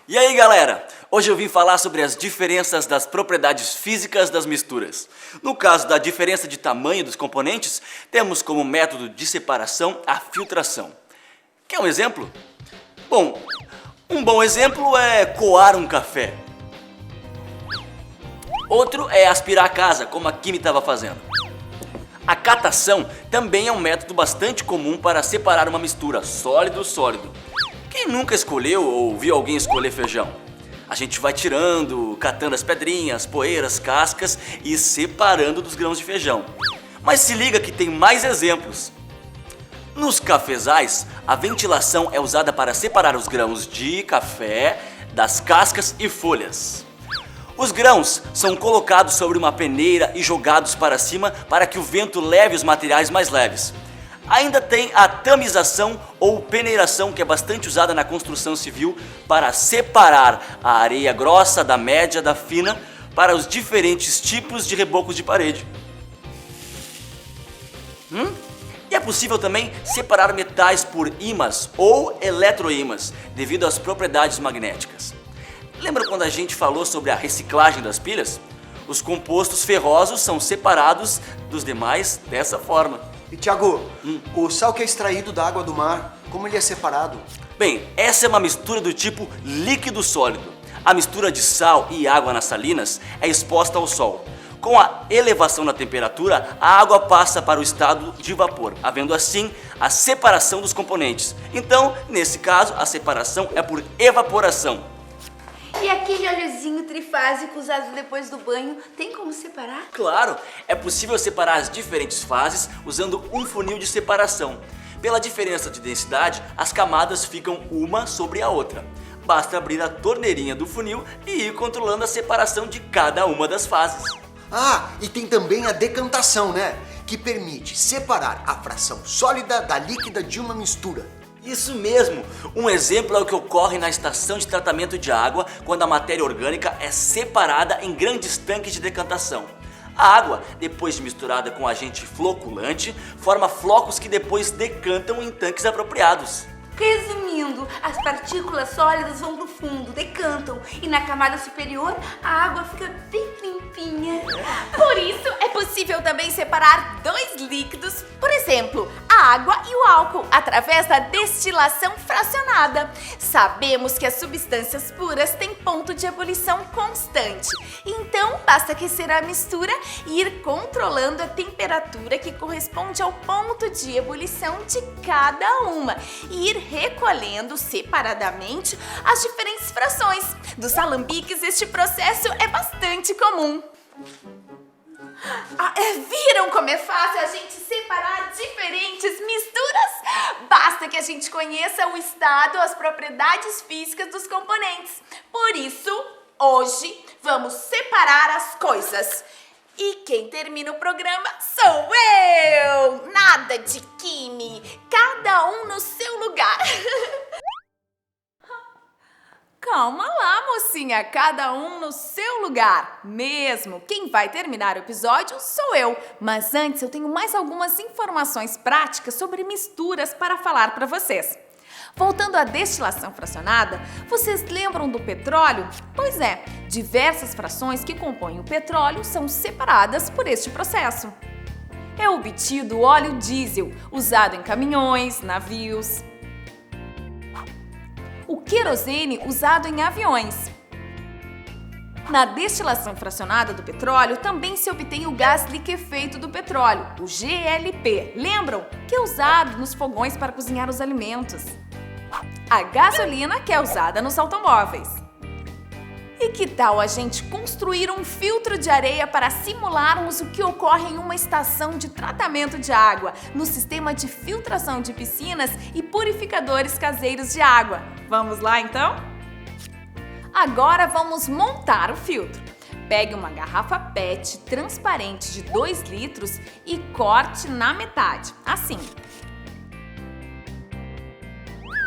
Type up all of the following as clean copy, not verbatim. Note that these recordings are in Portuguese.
E aí galera, hoje eu vim falar sobre as diferenças das propriedades físicas das misturas. No caso da diferença de tamanho dos componentes, temos como método de separação a filtração. Quer um exemplo? Bom, um bom exemplo é coar um café. Outro é aspirar a casa, como a Kimi estava fazendo. A catação também é um método bastante comum para separar uma mistura sólido-sólido. Quem nunca escolheu ou viu alguém escolher feijão? A gente vai tirando, catando as pedrinhas, poeiras, cascas e separando dos grãos de feijão. Mas se liga que tem mais exemplos. Nos cafezais, a ventilação é usada para separar os grãos de café das cascas e folhas. Os grãos são colocados sobre uma peneira e jogados para cima para que o vento leve os materiais mais leves. Ainda tem a tamização ou peneiração, que é bastante usada na construção civil para separar a areia grossa da média da fina para os diferentes tipos de rebocos de parede. E é possível também separar metais por ímãs ou eletroímãs, devido às propriedades magnéticas. Lembra quando a gente falou sobre a reciclagem das pilhas? Os compostos ferrosos são separados dos demais dessa forma. E Thiago, o sal que é extraído da água do mar, como ele é separado? Bem, essa é uma mistura do tipo líquido-sólido. A mistura de sal e água nas salinas é exposta ao sol. Com a elevação da temperatura, a água passa para o estado de vapor, havendo assim a separação dos componentes. Então, nesse caso, a separação é por evaporação. E aquele óleozinho trifásico usado depois do banho, tem como separar? Claro, é possível separar as diferentes fases usando um funil de separação. Pela diferença de densidade, as camadas ficam uma sobre a outra. Basta abrir a torneirinha do funil e ir controlando a separação de cada uma das fases. Ah, e tem também a decantação, né? Que permite separar a fração sólida da líquida de uma mistura. Isso mesmo! Um exemplo é o que ocorre na estação de tratamento de água, quando a matéria orgânica é separada em grandes tanques de decantação. A água, depois de misturada com agente floculante, forma flocos que depois decantam em tanques apropriados. Resumindo, as partículas sólidas vão pro fundo, decantam, e na camada superior a água fica bem limpinha. Por isso é possível também separar dois líquidos, por exemplo, a água e o álcool, através da destilação fracionada. Sabemos que as substâncias puras têm ponto de ebulição constante, então basta aquecer a mistura e ir controlando a temperatura que corresponde ao ponto de ebulição de cada uma e ir recolhendo separadamente as diferentes frações. Dos alambiques, este processo é bastante comum. Viram como é fácil a gente separar diferentes misturas? Basta que a gente conheça o estado, as propriedades físicas dos componentes. Por isso, hoje vamos separar as coisas. E quem termina o programa sou eu! Nada de Kimi, cada um no seu lugar. Calma lá, mocinha, cada um no seu lugar. Mesmo, quem vai terminar o episódio sou eu. Mas antes eu tenho mais algumas informações práticas sobre misturas para falar para vocês. Voltando à destilação fracionada, vocês lembram do petróleo? Pois é, diversas frações que compõem o petróleo são separadas por este processo. É obtido o óleo diesel, usado em caminhões, navios. O querosene, usado em aviões. Na destilação fracionada do petróleo, também se obtém o gás liquefeito do petróleo, o GLP. Lembram? Que é usado nos fogões para cozinhar os alimentos. A gasolina, que é usada nos automóveis. E que tal a gente construir um filtro de areia para simularmos o que ocorre em uma estação de tratamento de água, no sistema de filtração de piscinas e purificadores caseiros de água? Vamos lá então? Agora vamos montar o filtro. Pegue uma garrafa PET transparente de 2 litros e corte na metade, assim.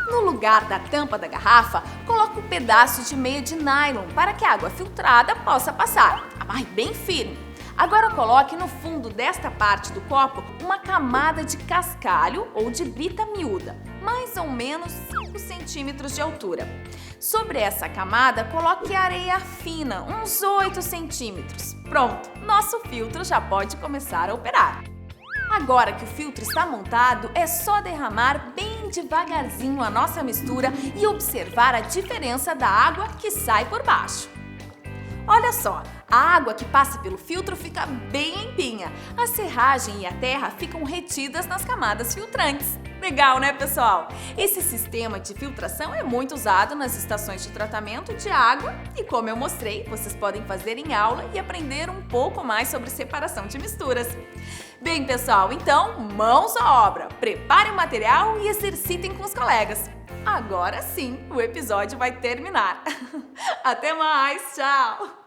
No lugar da tampa da garrafa, coloque um pedaço de meia de nylon para que a água filtrada possa passar. Amarre bem firme. Agora coloque no fundo desta parte do copo uma camada de cascalho ou de brita miúda, mais ou menos 5 centímetros de altura. Sobre essa camada, coloque areia fina, uns 8 centímetros. Pronto, nosso filtro já pode começar a operar. Agora que o filtro está montado, é só derramar bem devagarzinho a nossa mistura e observar a diferença da água que sai por baixo. Olha só, a água que passa pelo filtro fica bem limpinha. A serragem e a terra ficam retidas nas camadas filtrantes. Legal, né, pessoal? Esse sistema de filtração é muito usado nas estações de tratamento de água e, como eu mostrei, vocês podem fazer em aula e aprender um pouco mais sobre separação de misturas. Bem, pessoal, então, mãos à obra. Preparem o material e exercitem com os colegas. Agora sim, o episódio vai terminar. Até mais, tchau!